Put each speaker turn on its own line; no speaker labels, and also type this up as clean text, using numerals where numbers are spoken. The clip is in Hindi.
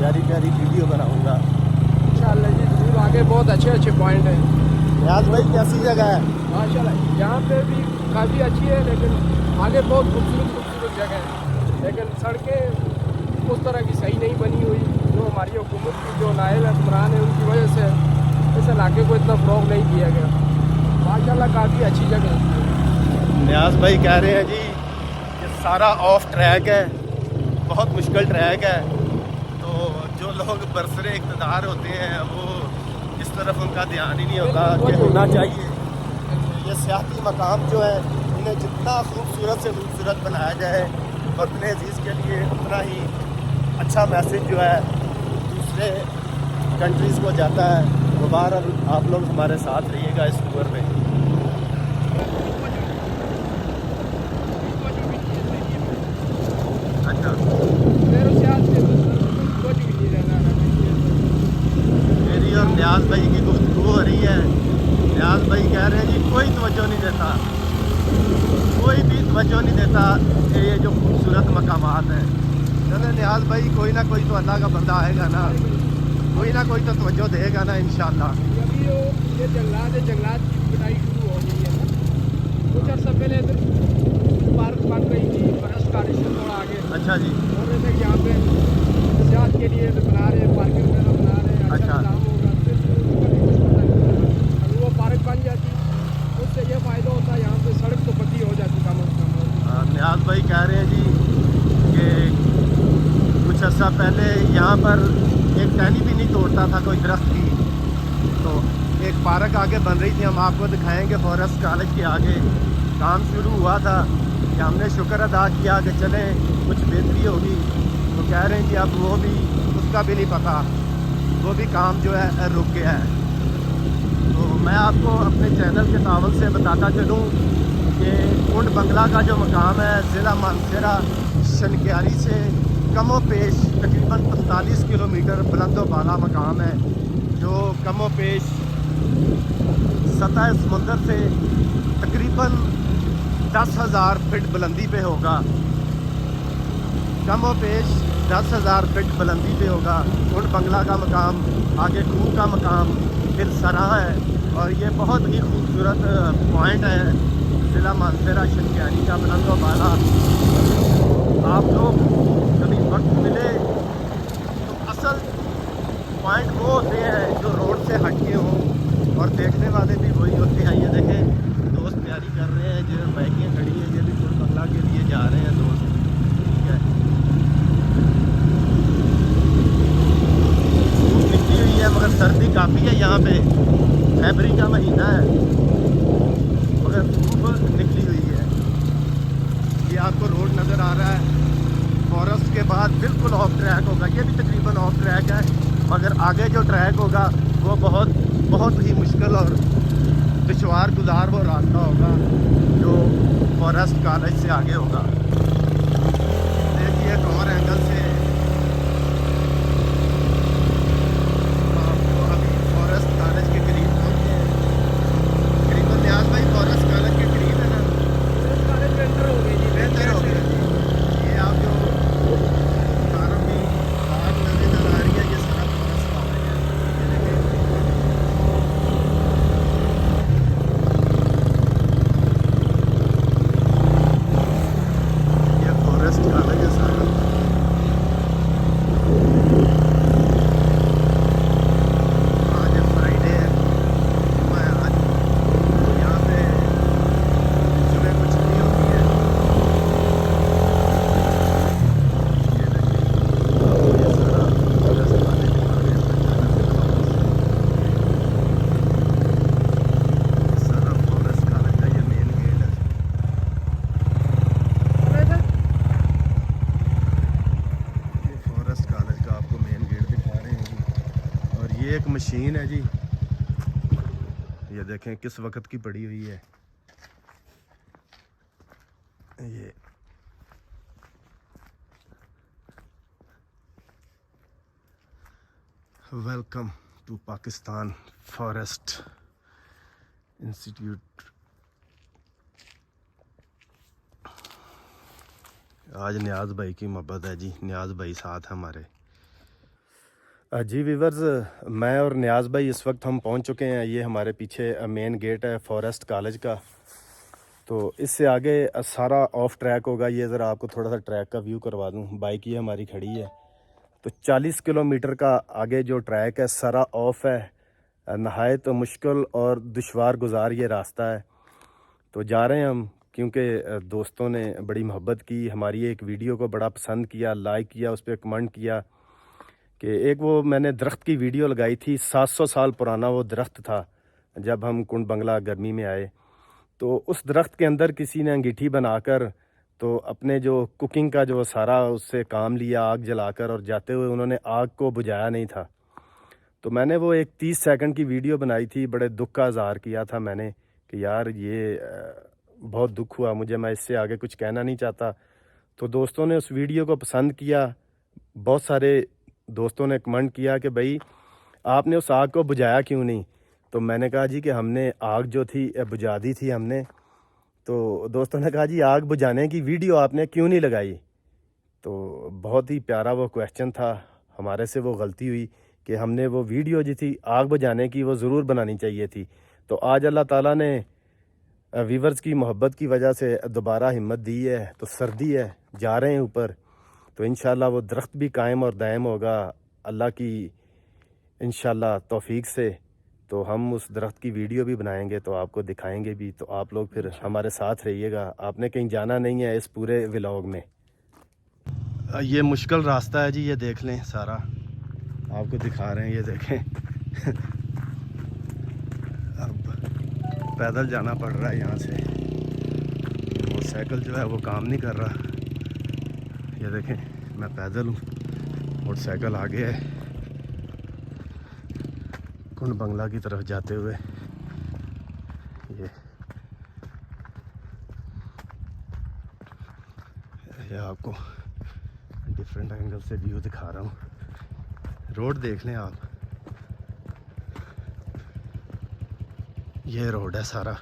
प्यारी प्यारी वीडियो बनाऊंगा
इंशाल्लाह जी जरूर। आगे बहुत अच्छे अच्छे पॉइंट हैं।
नियाज भाई कैसी जगह है?
माशाल्लाह यहाँ पे भी काफ़ी अच्छी है, लेकिन आगे बहुत खूबसूरत खूबसूरत जगह है, लेकिन सड़कें उस तरह की सही नहीं बनी हुई, जो हमारी हुकूमत की जो नायल हुक्मरान है उनकी वजह से इस इलाके को इतना फ़रोग नहीं किया गया। माशाल्लाह काफ़ी अच्छी जगह है।
नियाज भाई कह रहे हैं जी ये सारा ऑफ ट्रैक है, बहुत मुश्किल ट्रैक है, तो जो लोग बरसरे इक़्तिदार होते हैं वो इस तरफ उनका ध्यान ही नहीं होता कि होना चाहिए। ये सियाती मकाम जो है इन्हें जितना खूबसूरत से खूबसूरत बनाया जाए वतन अजीज़ के लिए उतना ही अच्छा मैसेज जो है दूसरे कंट्रीज़ को जाता है। दोबारा आप लोग हमारे साथ रहिएगा इस टूर में। अच्छा, मेरी और नियाज भाई की गुफ्तगू हो रही है। नियाज भाई कह रहे हैं जी कोई तवज्जो नहीं देता, कोई भी तवज्जो नहीं देता कि ये जो खूबसूरत मकामात हैं। चलो नियाज भाई कोई ना कोई तो अल्लाह का बंदा आएगा ना, कोई ना कोई तो तवज्जो देगा ना इंशाल्लाह।
अभी ये जंगलात की कटाई शुरू हो गई है। कुछ अर्सा पहले इधर पार्क बन रही थी, फॉरेस्ट कॉलेज से थोड़ा आगे।
अच्छा जी।
और जैसे यहाँ पे सेहत के लिए तो बना रहे हैं, पार्किंग वगैरह बना रहे हैं, अच्छा
अच्छा।
इंतजाम होगा, फिर उसका भी कुछ पता नहीं चला। अगर वो पार्क बन जाती उससे ये फ़ायदा होता है, यहाँ पे सड़क तो पक्की हो जाती कम अज़ कम।
नियाज भाई कह रहे हैं जी कि कुछ अर्सा पहले यहाँ पर एक टहनी भी नहीं तोड़ता था कोई दरख्त की, तो एक पार्क आगे बन रही थी, हम आपको दिखाएंगे। फॉरेस्ट कॉलेज के आगे काम शुरू हुआ था कि हमने शुक्र अदा किया कि चलें कुछ बेहतरी होगी, तो कह रहे हैं कि अब वो भी उसका भी नहीं पता, वो भी काम जो है रुक गया है। तो मैं आपको अपने चैनल के तावन से बताता चलूँ कि ऊंट बंगला का जो मकाम है ज़िला मानसरा शनक्यारी से कमो पेश तकरीबन 45 किलोमीटर बुलंदो बाला मकाम है, जो कमो पेश सतह समुंदर से तकरीबन 10,000 फीट बुलंदी पे होगा। कमो पेश 10,000 फीट बुलंदी पे होगा ऊंट बंगला का मकाम, आगे खूह का मकाम, फिर सरा है, और ये बहुत ही खूबसूरत पॉइंट है ज़िला मानसरा शनक्यारी का बुलंदो बाला। आप लोग कभी वक्त मिले तो असल पॉइंट वो होते हैं जो रोड से हटके हों, और देखने वाले भी वही होते हैं। ये देखें दोस्त तैयारी कर रहे हैं, जो बाइकें खड़ी हैं, ये भी ऊंट बंगला के लिए जा रहे हैं दोस्त। ठीक है, धूप निकली हुई है मगर सर्दी काफ़ी है यहाँ पे, फरवरी का महीना है मगर धूप निकली हुई है। ये आपको रोड नज़र आ रहा है, फॉरेस्ट के बाद बिल्कुल ऑफ ट्रैक होगा। ये भी तकरीबन ऑफ ट्रैक है, मगर आगे जो ट्रैक होगा वो बहुत ही मुश्किल और दुश्वार गुजार वो रास्ता होगा जो फॉरेस्ट कॉलेज से आगे होगा। देखिए एक और एंगल से आपको अभी फॉरेस्ट कॉलेज के करीब पहुँचे हैं। तकरीबन नियाज भाई फॉरेस्ट कॉलेज के करीब है ना,
कॉलेज में एंटर हो गई जी,
बेहतर हो गया जी। ये आप जो फार्म भी बाग नजर आ रही है, ये सारा फॉरेस्ट कॉलेज है। ये देखें ये फॉरेस्ट कॉलेज है सारा। आज फ्राइडे है, जुम्मा है आज, तो यहाँ पे जुमे को छुट्टी होती है। ये देखिए ये सारा फॉरेस्ट कॉलेज आगे सारा फॉरेस्ट कॉलेज का ये मेन गेट है। ये फॉरेस्ट कॉलेज का आपको मेन गेट दिखा रहे हैं जी। और ये एक मशीन है जी, ये देखें किस वक्त की पड़ी हुई है। ये welcome to Pakistan forest institute. आज नियाज भाई की मोहब्बत है जी, नियाज भाई साथ है हमारे। जी वीवर्स, मैं और नियाज़ भाई इस वक्त हम पहुंच चुके हैं। ये हमारे पीछे मेन गेट है फॉरेस्ट कॉलेज का। तो इससे आगे सारा ऑफ ट्रैक होगा। ये ज़रा आपको थोड़ा सा ट्रैक का व्यू करवा दूं। बाइक ये हमारी खड़ी है। तो 40 किलोमीटर का आगे जो ट्रैक है सारा ऑफ है। नहायत मुश्किल और दुश्वार गुजार ये रास्ता है। तो जा रहे हैं हम, क्योंकि दोस्तों ने बड़ी मोहब्बत की, हमारी एक वीडियो को बड़ा पसंद किया, लाइक किया, उस पर कमेंट किया कि एक वो मैंने दरख्त की वीडियो लगाई थी। 700 साल पुराना वो दरख्त था। जब हम कुंड बंगला गर्मी में आए तो उस दरख्त के अंदर किसी ने अंगीठी बनाकर तो अपने जो कुकिंग का जो सारा उससे काम लिया, आग जलाकर, और जाते हुए उन्होंने आग को बुझाया नहीं था। तो मैंने वो एक 30 सेकंड की वीडियो बनाई थी। बड़े दुख का इज़हार किया था मैंने कि यार ये बहुत दुख हुआ मुझे, मैं इससे आगे कुछ कहना नहीं चाहता। तो दोस्तों ने उस वीडियो को पसंद किया। बहुत सारे दोस्तों ने कमेंट किया कि भाई आपने उस आग को बुझाया क्यों नहीं। तो मैंने कहा जी कि हमने आग जो थी बुझा दी थी हमने। तो दोस्तों ने कहा जी आग बुझाने की वीडियो आपने क्यों नहीं लगाई। तो बहुत ही प्यारा वो क्वेश्चन था। हमारे से वो गलती हुई कि हमने वो वीडियो जो थी आग बुझाने की वो ज़रूर बनानी चाहिए थी। तो आज अल्लाह ताला ने व्यूवर्स की मोहब्बत की वजह से दोबारा हिम्मत दी है। तो सर्दी है, जा रहे हैं ऊपर। तो इंशाल्लाह वो दरख्त भी कायम और दायम होगा अल्लाह की इंशाल्लाह तौफीक से। तो हम उस दरख्त की वीडियो भी बनाएंगे तो आपको दिखाएंगे भी। तो आप लोग फिर हमारे साथ रहिएगा। आपने कहीं जाना नहीं है इस पूरे व्लॉग में। ये मुश्किल रास्ता है जी, ये देख लें, सारा आपको दिखा रहे हैं, ये देखें। अब पैदल जाना पड़ रहा है यहाँ से। मोटरसाइकिल जो है वो काम नहीं कर रहा। ये देखें, मैं पैदल हूँ, मोटरसाइकिल आगे है कुंड बंगला की तरफ जाते हुए। ये आपको डिफरेंट एंगल से व्यू दिखा रहा हूँ। रोड देख लें आप, ये रोड है सारा।